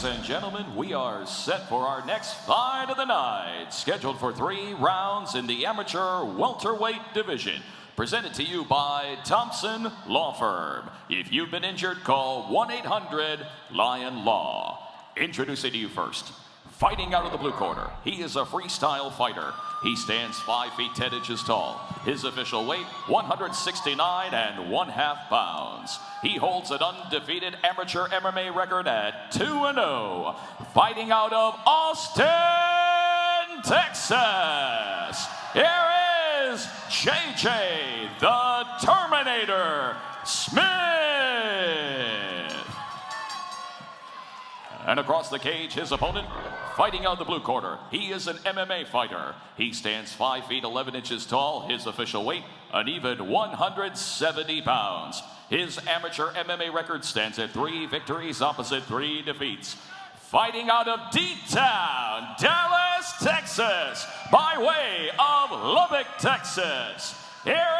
Ladies and gentlemen, we are set for our next fight of the night, scheduled for 3 rounds in the amateur welterweight division. Presented to you by Thompson Law Firm. If you've been injured, call 1-800-LION-LAW. Introducing to you first, fighting out of the blue corner, he is a freestyle fighter. He stands 5 feet 10 inches tall. His official weight, 169 1/2 pounds. He holds an undefeated amateur MMA record at 2-0. Fighting out of Austin, Texas, here is JJ the Terminator Smith. And across the cage, his opponent, fighting out of the blue corner, he is an MMA fighter. He stands 5 feet 11 inches tall. His official weight, an even 170 pounds. His amateur MMA record stands at 3 victories opposite 3 defeats. Fighting out of D-Town, Dallas, Texas, by way of Lubbock, Texas, here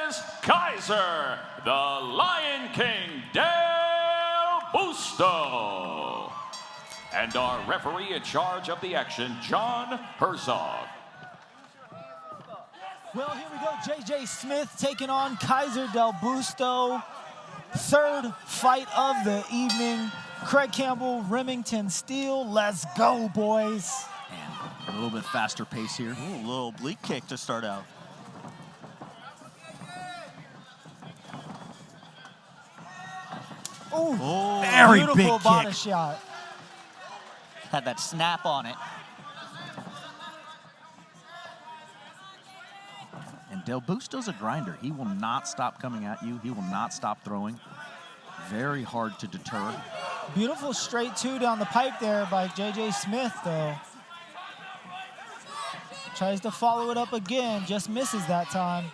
is Kyzer, the Lion King Delbusto. And our referee in charge of the action, John Herzog. Well, here we go. JJ Smith taking on Kyzer Delbusto. 3rd fight of the evening. Craig Campbell, Remington Steele. Let's go, boys. And a little bit faster pace here. Ooh, a little oblique kick to start out. Ooh, very beautiful big body kick. shot. Had that snap on it. And Delbusto's a grinder. He will not stop coming at you. He will not stop throwing. Very hard to deter. Beautiful straight 2 down the pipe there by JJ Smith, though. Tries to follow it up again, just misses that time.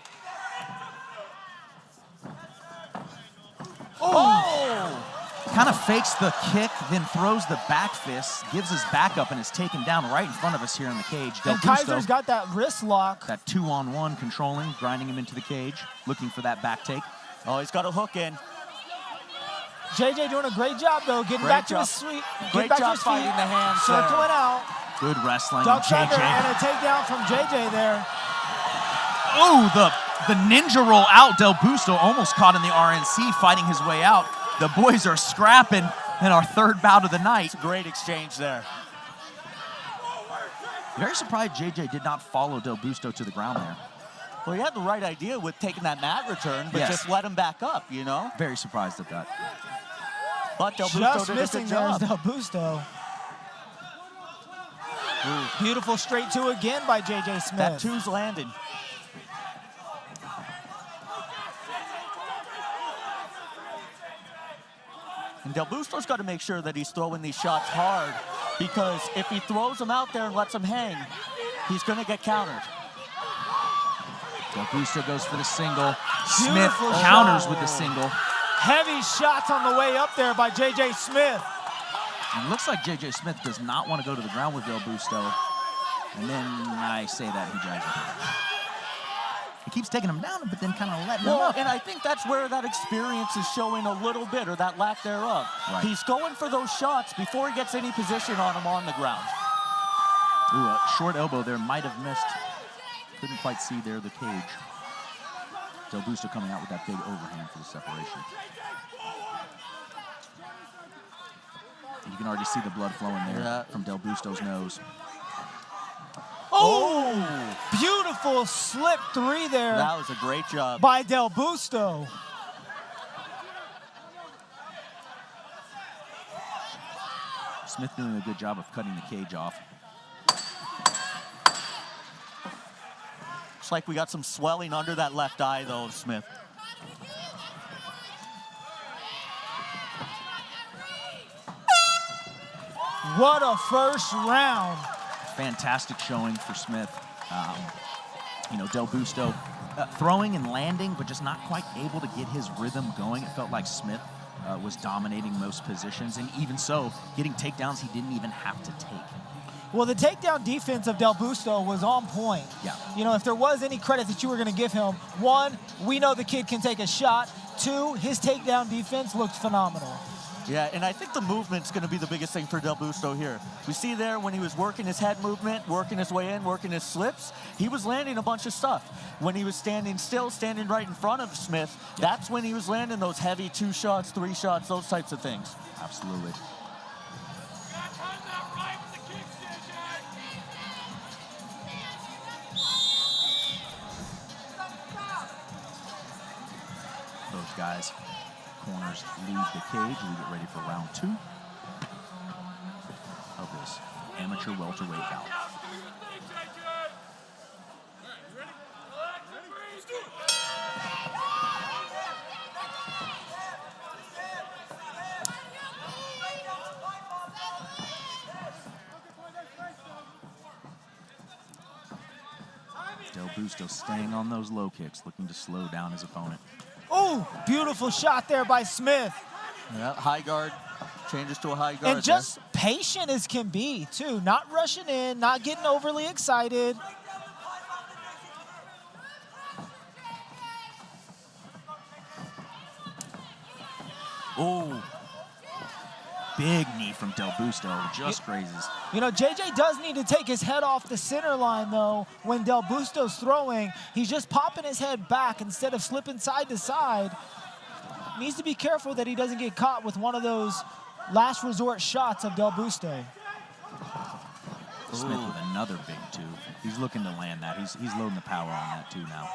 Oh! Kind of fakes the kick, then throws the back fist, gives his back up, and is taken down right in front of us here in the cage. And Kyzer's got that wrist lock. That 2-on-1 controlling, grinding him into the cage, looking for that back take. Oh, he's got a hook in. JJ doing a great job, though, getting back to his feet. Great job fighting the hands. Circling out. Good wrestling. Duck JJ. thunder and a takedown from JJ there. Oh, the ninja roll out. Delbusto almost caught in the RNC, fighting his way out. The boys are scrapping in our 3rd bout of the night. It's a great exchange there. Very surprised JJ did not follow Delbusto to the ground there. Well, he had the right idea with taking that mat return, but Yes. just let him back up, you know? Very surprised at that. But Delbusto Just did a missing good there is job. Delbusto. Beautiful straight 2 again by JJ Smith. That 2's landing. And Delbusto's got to make sure that he's throwing these shots hard, because if he throws them out there and lets them hang, he's going to get countered. Delbusto goes for the single. Smith Beautiful counters shot. with the single. Heavy shots on the way up there by JJ Smith. It looks like JJ Smith does not want to go to the ground with Delbusto. And then I say that he drags him. He keeps taking him down, but then kind of letting him up. And I think that's where that experience is showing a little bit, or that lack thereof. Right. He's going for those shots before he gets any position on him on the ground. Ooh, a short elbow there, might have missed. Couldn't quite see there the cage. Delbusto coming out with that big overhand for the separation. And you can already see the blood flowing there from Delbusto's nose. Oh, beautiful slip 3 there. That was a great job. By Delbusto. Smith doing a good job of cutting the cage off. Looks like we got some swelling under that left eye, though, Smith. What a first round. Fantastic showing for Smith. You know, Delbusto throwing and landing, but just not quite able to get his rhythm going. It felt like Smith was dominating most positions, and even so, getting takedowns he didn't even have to take. Well, the takedown defense of Delbusto was on point. Yeah. You know, if there was any credit that you were going to give him, 1, we know the kid can take a shot. 2, his takedown defense looked phenomenal. Yeah, and I think the movement's going to be the biggest thing for Delbusto here. We see there when he was working his head movement, working his way in, working his slips, he was landing a bunch of stuff. When he was standing still, standing right in front of Smith, that's when he was landing those heavy 2 shots, 3 shots, those types of things. Absolutely. Those guys, corners leave the cage. We get ready for round 2 of this amateur welterweight bout. Delbusto staying on those low kicks, looking to slow down his opponent. Oh, beautiful shot there by Smith. Yeah, high guard, changes to a high guard. And just patient as can be, too. Not rushing in, not getting overly excited. Oh, big knee from Delbusto, just grazes. You know, JJ does need to take his head off the center line, though, when Delbusto's throwing. He's just popping his head back instead of slipping side to side. Needs to be careful that he doesn't get caught with one of those last resort shots of Delbusto. Smith with another big 2. He's looking to land that. He's loading the power on that, too, now.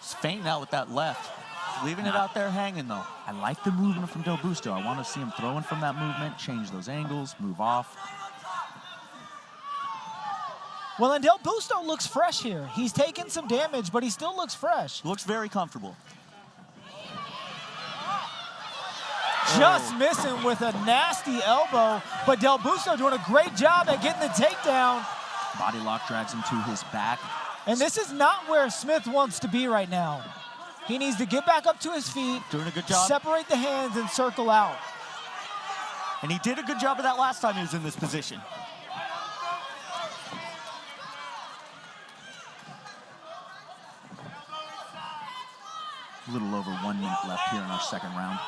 He's fainting out with that left. Leaving it out there hanging, though. I like the movement from Delbusto. I want to see him throwing from that movement, change those angles, move off. Well, and Delbusto looks fresh here. He's taken some damage, but he still looks fresh. Looks very comfortable. Just missing with a nasty elbow, but Delbusto doing a great job at getting the takedown. Body lock drags him to his back. And this is not where Smith wants to be right now. He needs to get back up to his feet, doing a good job, separate the hands, and circle out. And he did a good job of that last time he was in this position. A little over 1 minute left here in our second round.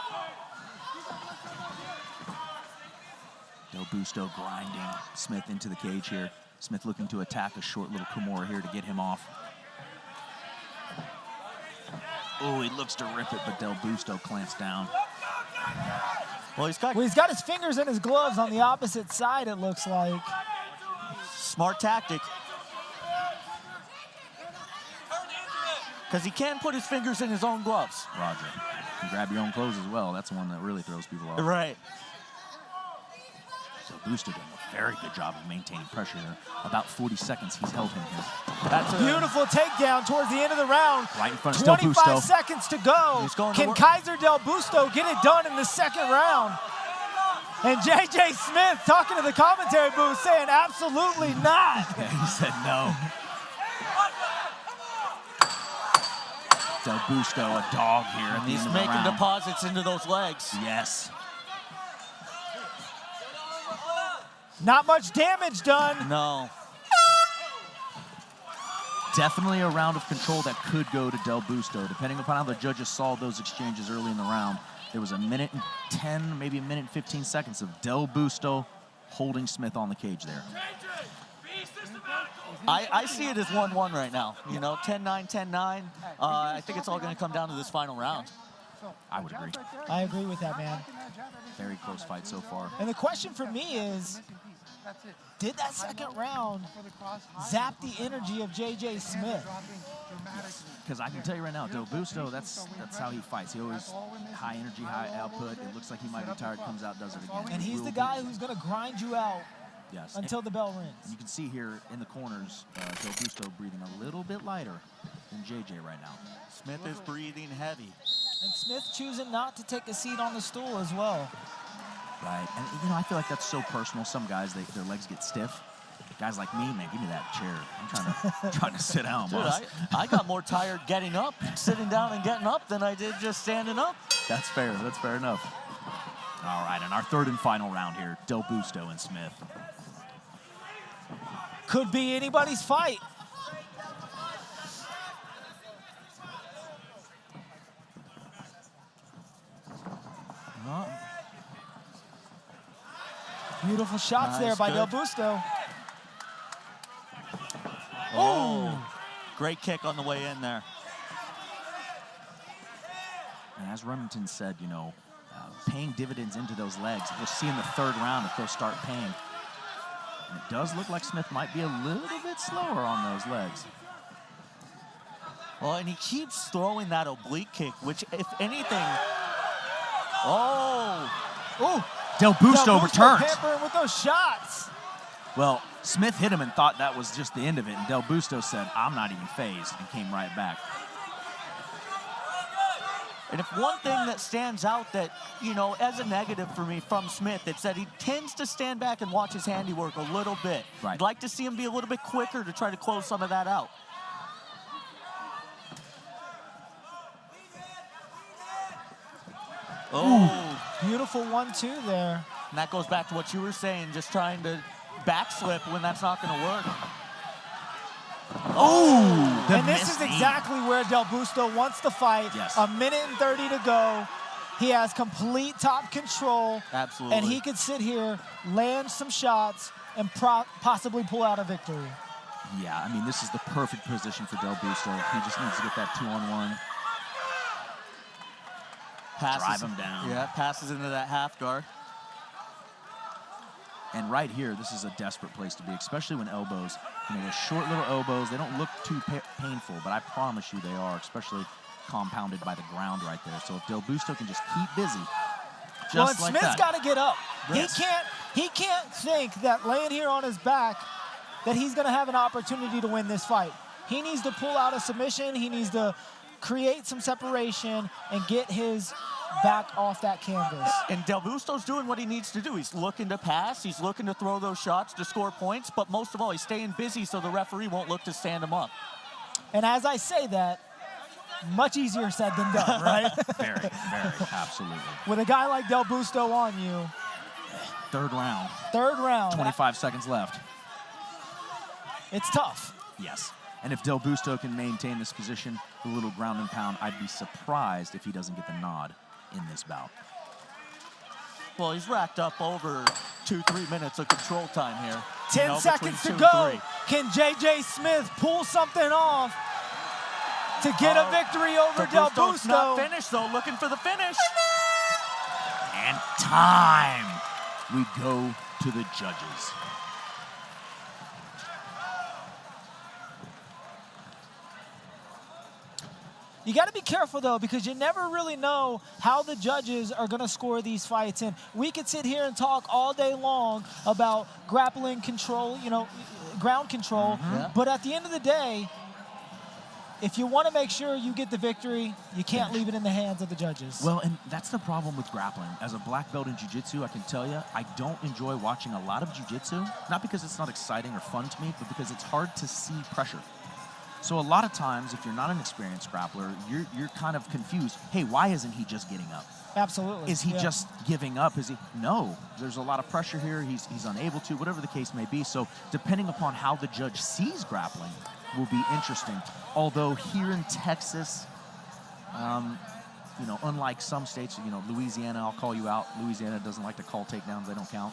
Delbusto grinding Smith into the cage here. Smith looking to attack a short little Kimura here to get him off. Oh, he looks to rip it, but Delbusto clamps down. Well, he's got his fingers in his gloves on the opposite side, it looks like. Smart tactic. Because he can put his fingers in his own gloves. Roger. You can grab your own clothes as well. That's the one that really throws people off. Right. Delbusto doing a very good job of maintaining pressure there. About 40 seconds he's held him here. That's a beautiful takedown towards the end of the round. Right in front of 25 Delbusto. seconds to go. Can Kyzer Delbusto get it done in the second round? And JJ Smith talking to the commentary booth saying absolutely not. Yeah, he said no. Delbusto, a dog here at the end of the round. He's making deposits into those legs. Yes. Not much damage done. No. Definitely a round of control that could go to Delbusto, depending upon how the judges saw those exchanges early in the round. There was a minute and 10, maybe a minute and 15 seconds of Delbusto holding Smith on the cage there. I see it as 1-1 right now. You know, 10-9, 10-9. I think it's all going to come down to this final round. I would agree. I agree with that, man. Very close fight so far. And the question for me is, did that second round zap the energy of JJ Smith? Because I can tell you right now, Delbusto, that's how he fights. He always high energy, high output. It looks like he might be tired, comes out, does it again. And he's the guy who's going to grind you out. Yes. Until the bell rings. And you can see here in the corners, Delbusto breathing a little bit lighter than JJ right now. Smith is breathing heavy. And Smith choosing not to take a seat on the stool as well. Right, and you know, I feel like that's so personal. Some guys, their legs get stiff. Guys like me, man, give me that chair. I'm trying to sit down, Dude, boss. I got more tired getting up, sitting down and getting up than I did just standing up. That's fair, that's fair enough. All right, in our third and final round here, Delbusto and Smith. Could be anybody's fight. Beautiful shots there by Delbusto. Oh, great kick on the way in there. And as Remington said, you know, paying dividends into those legs. We'll see in the third round if they'll start paying. And it does look like Smith might be a little bit slower on those legs. Well, and he keeps throwing that oblique kick, which, if anything, oh, Delbusto returns. Pampering with those shots. Well, Smith hit him and thought that was just the end of it, and Delbusto said, I'm not even phased, and came right back. And if one thing that stands out that, you know, as a negative for me from Smith, it's that he tends to stand back and watch his handiwork a little bit. Right. I'd like to see him be a little bit quicker to try to close some of that out. Oh, beautiful 1-2 there. And that goes back to what you were saying, just trying to backslip when that's not going to work. Oh, and this is exactly where Delbusto wants to fight. Yes. A minute and 30 to go. He has complete top control. Absolutely. And he could sit here, land some shots, and possibly pull out a victory. Yeah, I mean, this is the perfect position for Delbusto. He just needs to get that 2-on-1. Drive him down. Yeah, passes into that half guard. And right here, this is a desperate place to be, especially when elbows, you know, those short little elbows, they don't look too painful, but I promise you they are, especially compounded by the ground right there. So if Delbusto can just keep busy, just like Smith's that. got to get up. Yes. He can't think that laying here on his back that he's going to have an opportunity to win this fight. He needs to pull out a submission. He needs to create some separation and get his back off that canvas. And Delbusto's doing what he needs to do. He's looking to pass. He's looking to throw those shots to score points. But most of all, he's staying busy so the referee won't look to stand him up. And as I say that, much easier said than done, right? Very, absolutely. With a guy like Delbusto on you. Third round. 25 seconds left. It's tough. Yes. And if Delbusto can maintain this position, a little ground and pound, I'd be surprised if he doesn't get the nod in this bout. Well, he's racked up over 2-3 minutes of control time here. 10 seconds to go. Can J.J. Smith pull something off to get a victory over Delbusto? Not finished, though. Looking for the finish. And time. We go to the judges. You got to be careful, though, because you never really know how the judges are going to score these fights. And we could sit here and talk all day long about grappling control, you know, ground control. But at the end of the day, if you want to make sure you get the victory, you can't leave it in the hands of the judges. Well, and that's the problem with grappling. As a black belt in jiu-jitsu, I can tell you, I don't enjoy watching a lot of jiu-jitsu, not because it's not exciting or fun to me, but because it's hard to see pressure. So a lot of times, if you're not an experienced grappler, you're kind of confused. Hey, why isn't he just getting up? Absolutely. Is he just giving up? Is he? No. There's a lot of pressure here. He's unable to, whatever the case may be. So depending upon how the judge sees grappling will be interesting. Although here in Texas, you know, unlike some states, you know, Louisiana, I'll call you out. Louisiana doesn't like to call takedowns. They don't count.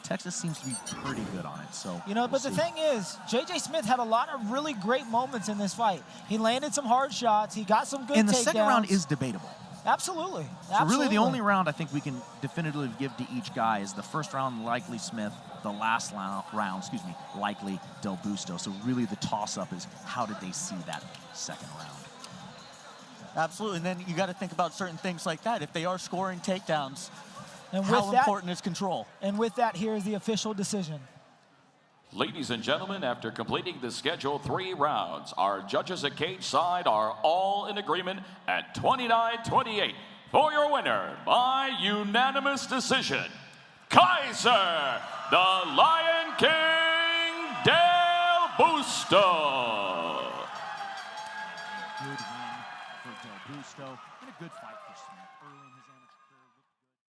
Texas seems to be pretty good on it. So you know, but the thing is, J.J. Smith had a lot of really great moments in this fight. He landed some hard shots. He got some good takedowns. And the second round is debatable. Absolutely. So really the only round I think we can definitively give to each guy is the first round likely Smith, the last round, likely Delbusto. So really the toss-up is how did they see that second round? Absolutely, and then you got to think about certain things like that. If they are scoring takedowns, and how important is control? And with that, here is the official decision. Ladies and gentlemen, after completing the scheduled 3 rounds, our judges at cage side are all in agreement at 29-28 for your winner by unanimous decision, Kyzer, the Lion King Delbusto. Good win for Delbusto and a good fight.